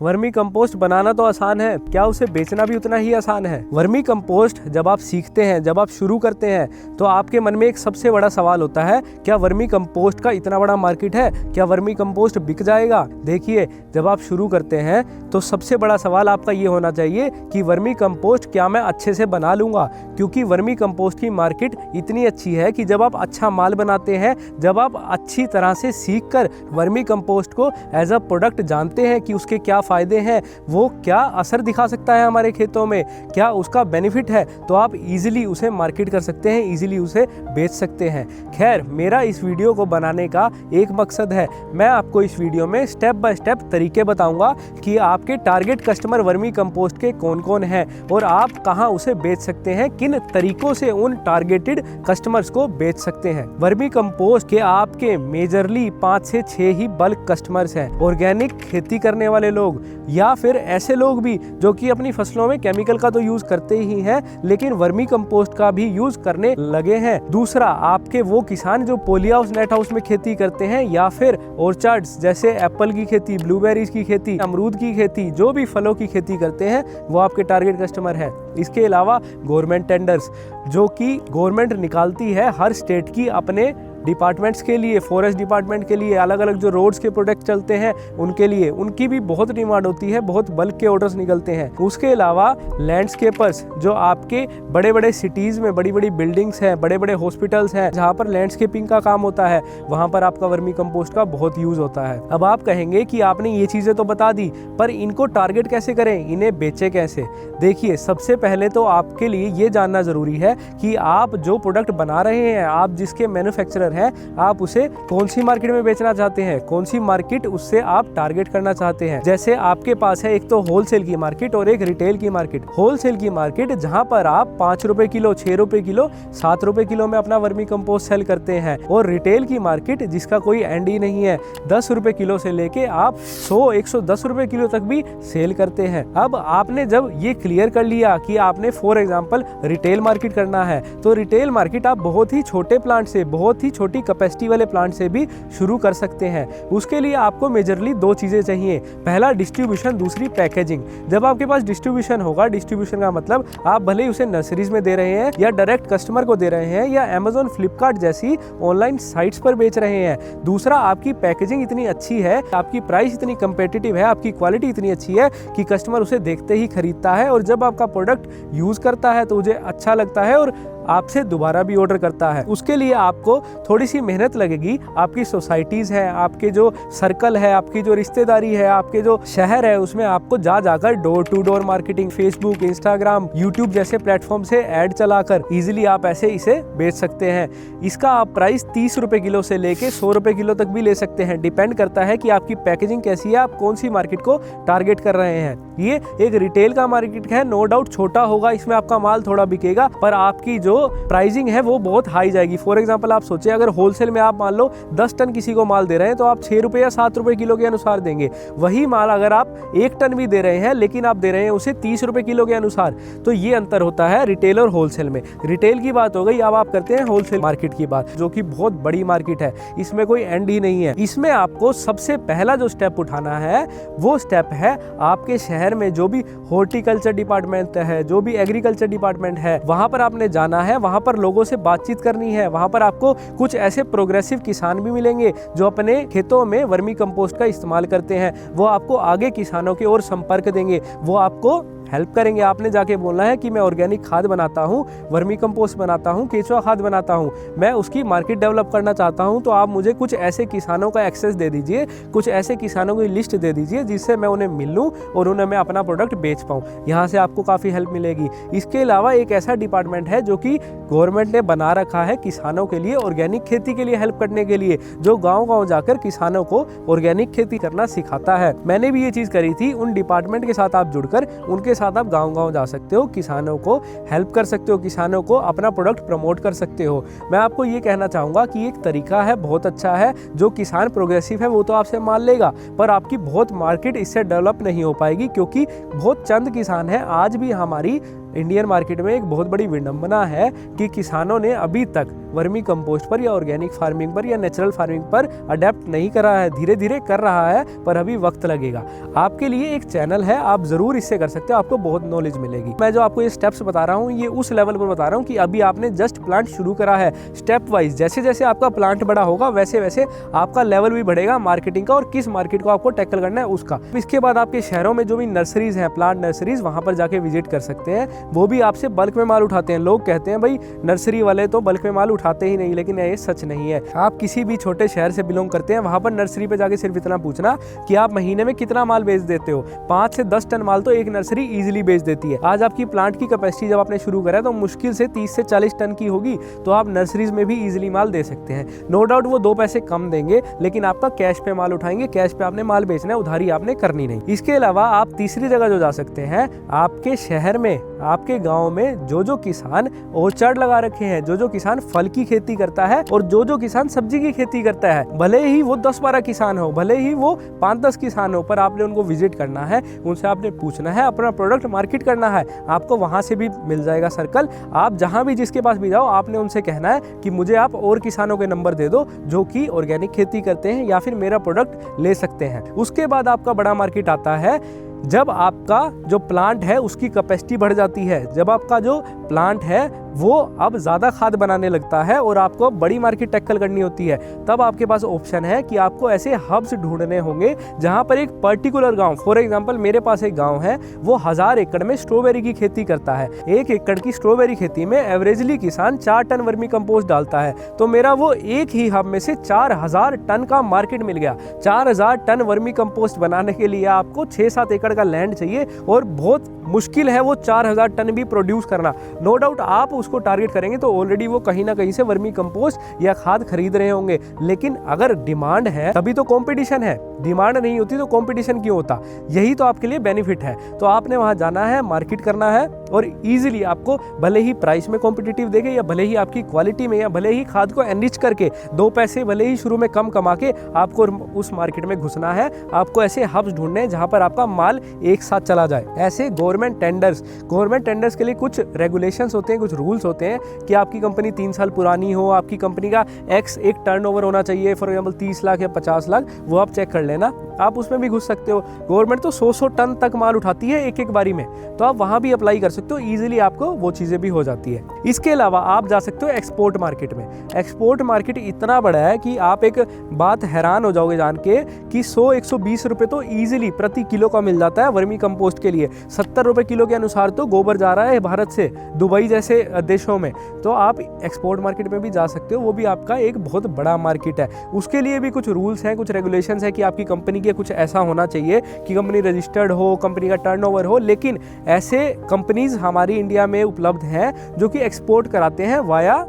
Vermi compost बनाना तो आसान है, क्या उसे बेचना भी उतना ही आसान है। वर्मी कंपोस्ट जब आप सीखते हैं, जब आप शुरू करते हैं, तो आपके मन में एक सबसे बड़ा सवाल होता है, क्या वर्मी कंपोस्ट का इतना बड़ा मार्केट है, क्या वर्मी कंपोस्ट बिक जाएगा। देखिए, जब आप शुरू करते हैं तो सबसे बड़ा सवाल आपका ये होना चाहिए कि वर्मी कंपोस्ट क्या मैं अच्छे से बना लूँगा, क्योंकि वर्मी कंपोस्ट की मार्केट इतनी अच्छी है कि जब आप अच्छा माल बनाते हैं, जब आप अच्छी तरह से सीख कर वर्मी कंपोस्ट को एज अ प्रोडक्ट जानते हैं कि उसके क्या फ़ायदे हैं, वो क्या असर दिखा सकता है हमारे खेतों में, क्या उसका बेनिफिट है, तो आप इजीली उसे मार्केट कर सकते हैं, इजीली उसे बेच सकते हैं। खैर, मेरा इस वीडियो को बनाने का एक मकसद है, मैं आपको इस वीडियो में स्टेप बाय स्टेप तरीके बताऊंगा कि आपके टारगेट कस्टमर वर्मी कंपोस्ट के कौन कौन हैं और आप कहां उसे बेच सकते हैं, किन तरीकों से उन टारगेटेड कस्टमर्स को बेच सकते हैं। वर्मी कंपोस्ट के आपके मेजरली 5 से 6 ही बल्क कस्टमर्स हैं। ऑर्गेनिक खेती करने वाले लोग या फिर ऐसे लोग भी जो कि अपनी फसलों में केमिकल का तो यूज करते ही हैं, लेकिन वर्मी कंपोस्ट का भी यूज करने लगे हैं। दूसरा, आपके वो किसान जो पॉली हाउस, नेट हाउस में खेती करते हैं या फिर ऑर्चार्ड्स जैसे एप्पल की खेती, ब्लूबेरीज की खेती, अमरूद की खेती, जो भी फलों की खेती करते हैं, वो आपके टारगेट कस्टमर हैं। इसके अलावा गवर्नमेंट टेंडर्स, जो कि गवर्नमेंट निकालती है हर स्टेट की अपने डिपार्टमेंट्स के लिए, फॉरेस्ट डिपार्टमेंट के लिए, अलग अलग जो रोड्स के प्रोडक्ट चलते हैं उनके लिए, उनकी भी बहुत डिमांड होती है, बहुत बल्क के ऑर्डर्स निकलते हैं। उसके अलावा लैंडस्केपर्स, जो आपके बड़े बड़े सिटीज़ में बड़ी बड़ी बिल्डिंग्स हैं, बड़े बड़े हॉस्पिटल्स हैं, जहाँ पर लैंडस्केपिंग का काम होता है, वहाँ पर आपका वर्मी कंपोस्ट का बहुत यूज़ होता है। अब आप कहेंगे कि आपने ये चीज़ें तो बता दी, पर इनको टारगेट कैसे करें, इन्हें बेचें कैसे। देखिए, सबसे पहले तो आपके लिए ये जानना ज़रूरी है कि आप जो प्रोडक्ट बना रहे हैं, आप जिसके मैन्युफैक्चरर है, आप उसे कौन सी मार्केट में बेचना चाहते हैं, कौन सी मार्केट उससे आप टारगेट करना चाहते हैं। जैसे आपके पास है एक तो होलसेल की मार्केट और एक रिटेल की मार्केट। होलसेल की मार्केट जहां पर आप 5 रुपए किलो, 6 रुपए किलो, 7 रुपए किलो में अपना वर्मी कंपोस्ट सेल करते हैं, और रिटेल की मार्केट जिसका कोई एंड ही नहीं है, 10 रुपए किलो से लेके आप 100-110 रुपए किलो तक भी सेल करते हैं। अब आपने जब ये क्लियर कर लिया कि आपने फॉर एग्जाम्पल रिटेल मार्केट करना है, तो रिटेल मार्केट आप बहुत ही छोटे प्लांट से, बहुत ही छोटी कैपेसिटी वाले प्लांट से भी शुरू कर सकते हैं। उसके लिए आपको मेजरली 2 चीजें चाहिए, पहला डिस्ट्रीब्यूशन, दूसरी पैकेजिंग। जब आपके पास डिस्ट्रीब्यूशन होगा, डिस्ट्रीब्यूशन का मतलब आप भले ही उसे नर्सरीज में दे रहे हैं या डायरेक्ट कस्टमर को दे रहे हैं या अमेज़न, फ्लिपकार्ट जैसी ऑनलाइन साइट्स पर बेच रहे हैं। दूसरा, आपकी पैकेजिंग इतनी अच्छी है, आपकी प्राइस इतनी कंपेटिटिव है, आपकी क्वालिटी इतनी अच्छी है कि कस्टमर उसे देखते ही खरीदता है, और जब आपका प्रोडक्ट यूज करता है तो उसे अच्छा लगता है और आपसे दोबारा भी ऑर्डर करता है। उसके लिए आपको थोड़ी सी मेहनत लगेगी। आपकी सोसाइटीज़ हैं, आपके जो सर्कल है, आपकी जो रिश्तेदारी है, आपके जो शहर है, उसमें आपको जाकर door to door marketing, Facebook, Instagram, YouTube जैसे प्लेटफॉर्म से ऐड चलाकर इजीली आप ऐसे इसे बेच सकते हैं। इसका आप प्राइस 30 रुपए किलो से लेके 100 रुपए किलो तक भी ले सकते हैं। डिपेंड करता है कि आपकी पैकेजिंग कैसी है, आप कौन सी मार्केट को टारगेट कर रहे हैं। ये एक रिटेल का मार्केट है, नो डाउट छोटा होगा, इसमें आपका माल थोड़ा बिकेगा, पर आपकी जो प्राइसिंग है वो बहुत हाई जाएगी। फॉर एग्जांपल, आप सोचिए, अगर होलसेल में आप मान लो 10 टन किसी को माल दे रहे हैं, तो आप 6 रुपए या 7 रुपए किलो के अनुसार देंगे। वही माल अगर आप 1 टन भी दे रहे हैं, लेकिन आप दे रहे हैं उसे 30 रुपए किलो के अनुसार, तो ये अंतर होता है रिटेल और होलसेल में। रिटेल की बात हो गई, अब आप करते हैं होलसेल मार्केट की बात, जो कि बहुत बड़ी मार्केट है, इसमें कोई एंड ही नहीं है। इसमें आपको सबसे पहला जो स्टेप उठाना है, वो स्टेप है आपके शहर में जो भी हॉर्टिकल्चर डिपार्टमेंट है, जो भी एग्रीकल्चर डिपार्टमेंट है, वहां पर आपने जाना है, वहां पर लोगों से बातचीत करनी है। वहां पर आपको कुछ ऐसे प्रोग्रेसिव किसान भी मिलेंगे जो अपने खेतों में वर्मी कंपोस्ट का इस्तेमाल करते हैं। वो आपको आगे किसानों के और संपर्क देंगे, वो आपको हेल्प करेंगे। आपने जाके बोलना है कि मैं ऑर्गेनिक खाद बनाता हूँ, वर्मी कंपोस्ट बनाता हूँ, केचुआ खाद बनाता हूँ, मैं उसकी मार्केट डेवलप करना चाहता हूँ, तो आप मुझे कुछ ऐसे किसानों का एक्सेस दे दीजिए, कुछ ऐसे किसानों की लिस्ट दे दीजिए जिससे मैं उन्हें मिल लूँ और उन्हें मैं अपना प्रोडक्ट बेच पाऊँ। यहाँ से आपको काफ़ी हेल्प मिलेगी। इसके अलावा एक ऐसा डिपार्टमेंट है जो कि गवर्नमेंट ने बना रखा है किसानों के लिए, ऑर्गेनिक खेती के लिए हेल्प करने के लिए, जो गाँव जाकर किसानों को ऑर्गेनिक खेती करना सिखाता है। मैंने भी ये चीज़ करी थी। उन डिपार्टमेंट के साथ आप जुड़कर उनके साथ आप गांव जा सकते हो, किसानों को हेल्प कर सकते हो, किसानों को अपना प्रोडक्ट प्रमोट कर सकते हो। मैं आपको ये कहना चाहूँगा कि एक तरीका है, बहुत अच्छा है। जो किसान प्रोग्रेसिव है वो तो आपसे मान लेगा, पर आपकी बहुत मार्केट इससे डेवलप नहीं हो पाएगी, क्योंकि बहुत चंद किसान हैं। आज भी हमारी इंडियन मार्केट में एक बहुत बड़ी विडंबना है कि किसानों ने अभी तक वर्मी कंपोस्ट पर या ऑर्गेनिक फार्मिंग पर या नेचुरल फार्मिंग पर अडेप्ट नहीं कर रहा है, धीरे धीरे कर रहा है, पर अभी वक्त लगेगा। आपके लिए एक चैनल है, आप जरूर इससे कर सकते हो, आपको बहुत नॉलेज मिलेगी। मैं जो आपको ये स्टेप्स बता रहा हूँ ये उस लेवल पर बता रहा हूँ कि अभी आपने जस्ट प्लांट शुरू करा है। स्टेप वाइज जैसे जैसे आपका प्लांट बड़ा होगा वैसे वैसे आपका लेवल भी बढ़ेगा मार्केटिंग का, और किस मार्केट को आपको टैकल करना है उसका। इसके बाद आपके शहरों में जो भी नर्सरीज हैं, प्लांट नर्सरीज, वहां पर जाके विजिट कर सकते हैं। वो भी आपसे बल्क में माल उठाते हैं। लोग कहते हैं भाई नर्सरी वाले तो बल्क में माल उठाते ही नहीं, लेकिन ये सच नहीं है। आप किसी भी छोटे शहर से बिलोंग करते हैं, वहां पर नर्सरी पे जाके सिर्फ इतना पूछना कि आप महीने में कितना माल बेच देते हो। 5 से 10 टन माल तो एक नर्सरी इजीली बेच देती है। आज आपकी प्लांट की कैपेसिटी जब आपने शुरू करा है तो मुश्किल से 30 से 40 टन की होगी, तो आप नर्सरीज में भी इजीली माल दे सकते हैं। नो डाउट वो 2 पैसे कम देंगे, लेकिन आपका कैश पे माल उठाएंगे, कैश पे आपने माल बेचना है, उधारी आपने करनी नहीं। इसके अलावा आप तीसरी जगह जो जा सकते हैं, आपके शहर में, आपके गांव में जो किसान ऑर्चर्ड लगा रखे हैं, जो किसान फल की खेती करता है और जो किसान सब्जी की खेती करता है, भले ही वो 10-12 किसान हो, भले ही वो 5-10 किसान हो, पर आपने उनको विजिट करना है, उनसे आपने पूछना है, अपना प्रोडक्ट मार्केट करना है। आपको वहां से भी मिल जाएगा सर्कल। आप जहां भी जिसके पास भी जाओ, आपने उनसे कहना है कि मुझे आप और किसानों के नंबर दे दो जो कि ऑर्गेनिक खेती करते हैं या फिर मेरा प्रोडक्ट ले सकते हैं। उसके बाद आपका बड़ा मार्केट आता है जब आपका जो प्लांट है उसकी कैपेसिटी बढ़ जाती है, जब आपका जो प्लांट है वो अब ज़्यादा खाद बनाने लगता है और आपको बड़ी मार्केट टैकल करनी होती है। तब आपके पास ऑप्शन है कि आपको ऐसे हब्स ढूंढने होंगे जहां पर एक पर्टिकुलर गांव, फॉर एग्जांपल मेरे पास एक गांव है, वो 1000 एकड़ में स्ट्रॉबेरी की खेती करता है। 1 एकड़ की स्ट्रॉबेरी खेती में एवरेजली किसान 4 टन वर्मी कंपोस्ट डालता है, तो मेरा वो एक ही हब में से 4000 टन का मार्केट मिल गया। 4000 टन वर्मी कंपोस्ट बनाने के लिए आपको 6-7 एकड़ का लैंड चाहिए और बहुत मुश्किल है वो 4000 टन भी प्रोड्यूस करना। नो डाउट आप उसको टारगेट करेंगे तो ऑलरेडी वो कहीं ना कहीं से वर्मी कंपोस्ट या खाद खरीद रहे होंगे, लेकिन अगर डिमांड है तभी तो कंपटीशन है। डिमांड नहीं होती तो कंपटीशन क्यों होता? यही तो आपके लिए बेनिफिट है। तो आपने वहां जाना है, मार्केट करना है, और इजीली आपको भले ही प्राइस में कॉम्पिटिटिव देंगे या भले ही आपकी क्वालिटी में या भले ही खाद को एनरिच करके 2 पैसे भले ही शुरू में कम कमा के आपको उस मार्केट में घुसना है। आपको ऐसे हब्स ढूंढने हैं जहां पर आपका माल एक साथ चला जाए। ऐसे गवर्नमेंट टेंडर्स के लिए कुछ रेगुलेशंस होते हैं, कुछ रूल्स होते हैं कि आपकी कंपनी 3 साल पुरानी हो, आपकी कंपनी का X एक टर्नओवर होना चाहिए, फॉर एग्जांपल 30 लाख या 50 लाख, वो आप चेक कर लेना। आप उसमें भी घुस सकते हो। गवर्नमेंट तो 100 टन तक माल उठाती है एक बारी में, तो आप वहां भी अप्लाई कर सकते हो। इजीली आपको वो चीजें भी हो जाती है। इसके अलावा आप जा सकते हो एक्सपोर्ट मार्केट में। एक्सपोर्ट मार्केट इतना बड़ा है कि आप एक बात हैरान हो जाओगे जान के कि 100-120 रुपए तो इजीली प्रति किलो का मिल जाता है वर्मी कंपोस्ट के लिए। 70 रुपए किलो के अनुसार तो गोबर जा रहा है भारत से दुबई जैसे देशों में। तो आप एक्सपोर्ट मार्केट में भी जा सकते हो, वो भी आपका एक बहुत बड़ा मार्केट है। उसके लिए भी कुछ रूल्स हैं, कुछ रेगुलेशंस है कि आपकी कंपनी के कुछ ऐसा होना चाहिए कि कंपनी रजिस्टर्ड हो, कंपनी का टर्नओवर हो। लेकिन ऐसे कंपनीज हमारी इंडिया में उपलब्ध हैं जो कि एक्सपोर्ट कराते हैं वाया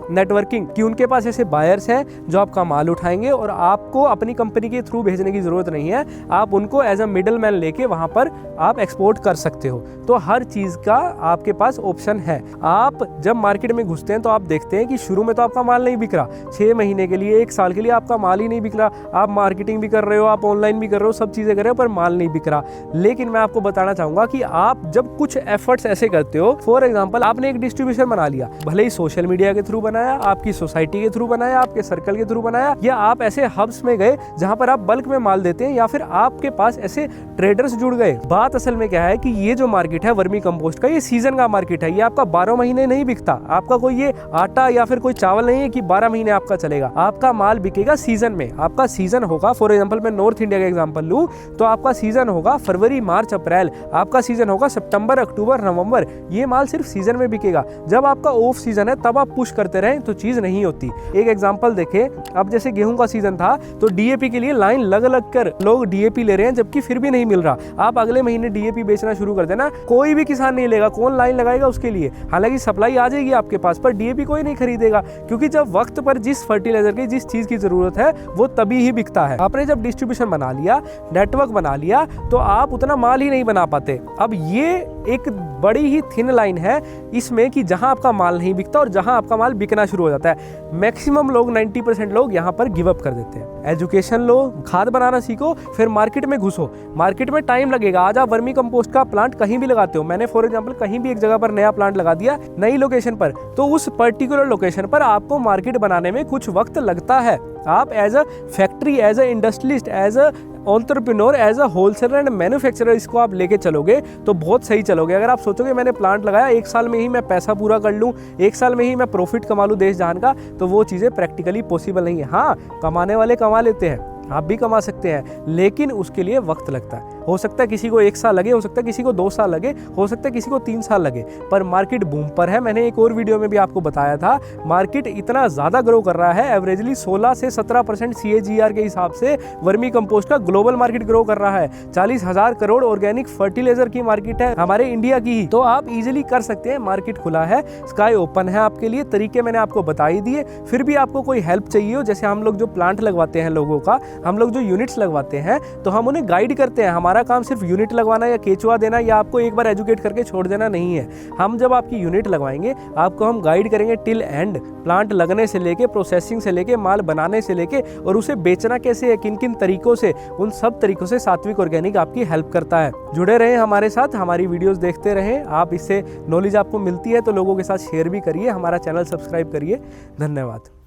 नेटवर्किंग, कि उनके पास ऐसे बायर्स हैं जो आपका माल उठाएंगे और आपको अपनी कंपनी के थ्रू भेजने की जरूरत नहीं है। आप उनको एज अ मिडल मैन लेके वहां पर आप एक्सपोर्ट कर सकते हो। तो हर चीज का आपके पास ऑप्शन है। आप जब मार्केट में घुसते हैं तो आप देखते हैं कि शुरू में तो आपका माल नहीं बिक रहा, 6 महीने के लिए 1 साल के लिए आपका माल ही नहीं बिक रहा। आप मार्केटिंग भी कर रहे हो, आप ऑनलाइन भी कर रहे हो, सब चीजें कर रहे हो, पर माल नहीं बिक रहा। लेकिन मैं आपको बताना चाहूंगा कि आप जब कुछ एफर्ट्स ऐसे करते हो, फॉर एग्जाम्पल आपने एक डिस्ट्रीब्यूशन बना लिया, भले ही सोशल मीडिया के थ्रू बनाया, आपकी सोसाइटी के थ्रू बनाया, आपके सर्कल के थ्रू बनाया, या आप ऐसे हब्स में गए जहां पर आप बल्क में माल देते हैं, या फिर आपके पास ऐसे ट्रेडर्स जुड़ गए। बात असल में क्या है कि ये जो मार्केट है वर्मी कंपोस्ट का, ये सीजन का मार्केट है। ये आपका 12 महीने नहीं बिकता। आपका कोई ये आटा या फिर कोई चावल नहीं है कि 12 महीने आपका चलेगा। आपका माल बिकेगा सीजन में। आपका सीजन होगा, फॉर एग्जाम्पल मैं नॉर्थ इंडिया का एग्जाम्पल लूं तो आपका सीजन होगा फरवरी, मार्च, अप्रैल। आपका सीजन होगा सितंबर, अक्टूबर, नवंबर। ये माल सिर्फ सीजन में बिकेगा। जब आपका ऑफ सीजन है तब आप पुश करते रहें तो चीज नहीं होती। एक एग्जांपल देखें, अब जैसे गेहूं का सीजन था तो डीएपी के लिए लाइन लग कर लोग डीएपी ले रहे हैं, जबकि फिर भी नहीं मिल रहा। आप अगले महीने डीएपी बेचना शुरू कर देना, कोई भी किसान नहीं लेगा। कौन लाइन लगाएगा उसके लिए? हालांकि सप्लाई आ जाएगी आपके पास, पर डीएपी कोई नहीं खरीदेगा, क्योंकि जब वक्त पर जिस फर्टिलाइजर की जिस चीज की जरूरत है वो तभी ही बिकता है। आपने जब डिस्ट्रीब्यूशन बना लिया, नेटवर्क बना लिया, तो आप उतना माल ही नहीं बना पाते। अब ये एक बड़ी ही थिन लाइन है इसमें कि जहां आपका माल नहीं बिकता और जहां आपका माल बिकना शुरू हो जाता है। मैक्सिमम लोग 90% लोग यहां पर गिव अप कर देते हैं। एजुकेशन लो, खाद बनाना सीखो, फिर मार्केट में घुसो। मार्केट में टाइम लगेगा। आज आप वर्मी कंपोस्ट का प्लांट कहीं भी लगाते हो, मैंने फॉर एग्जांपल कहीं भी एक जगह पर नया प्लांट लगा दिया नई लोकेशन पर, तो उस पर्टिकुलर लोकेशन पर आपको मार्केट बनाने में कुछ वक्त लगता है। आप as a factory, as a industrialist, as a entrepreneur, as a wholesaler and manufacturer इसको आप लेके चलोगे तो बहुत सही चलोगे। अगर आप सोचोगे मैंने प्लांट लगाया, 1 साल में ही मैं पैसा पूरा कर लूँ, 1 साल में ही मैं प्रॉफिट कमा लूँ देश जहान का, तो वो चीज़ें प्रैक्टिकली पॉसिबल नहीं है। हाँ, कमाने वाले कमा लेते हैं, आप भी कमा सकते हैं, लेकिन उसके लिए वक्त लगता है। हो सकता है किसी को 1 साल लगे, हो सकता है किसी को 2 साल लगे, हो सकता है किसी को 3 साल लगे, पर मार्केट बूम पर है। मैंने एक और वीडियो में भी आपको बताया था, मार्केट इतना ज़्यादा ग्रो कर रहा है, एवरेजली 16 से 17% CAGR के हिसाब से वर्मी कंपोस्ट का ग्लोबल मार्केट ग्रो कर रहा है। 40,000 करोड़ ऑर्गेनिक फर्टिलाइजर की मार्केट है हमारे इंडिया की ही। तो आप इजीली कर सकते हैं, मार्केट खुला है, स्काई ओपन है आपके लिए। तरीके मैंने आपको बता ही दिए। फिर भी आपको कोई हेल्प चाहिए हो, जैसे हम लोग जो प्लांट लगवाते हैं लोगों का, हम लोग जो यूनिट्स लगवाते हैं, तो हम उन्हें गाइड करते हैं। हमारा काम सिर्फ यूनिट लगवाना या केचुआ देना या आपको एक बार एजुकेट करके छोड़ देना नहीं है। हम जब आपकी यूनिट लगवाएंगे, आपको हम गाइड करेंगे टिल एंड, प्लांट लगने से लेके, प्रोसेसिंग से लेके, माल बनाने से लेके और उसे बेचना कैसे है, किन किन तरीकों से, उन सब तरीकों से सात्विक ऑर्गेनिक आपकी हेल्प करता है। जुड़े रहें हमारे साथ, हमारी वीडियोस देखते रहें। आप इससे नॉलेज आपको मिलती है तो लोगों के साथ शेयर भी करिए, हमारा चैनल सब्सक्राइब करिए। धन्यवाद।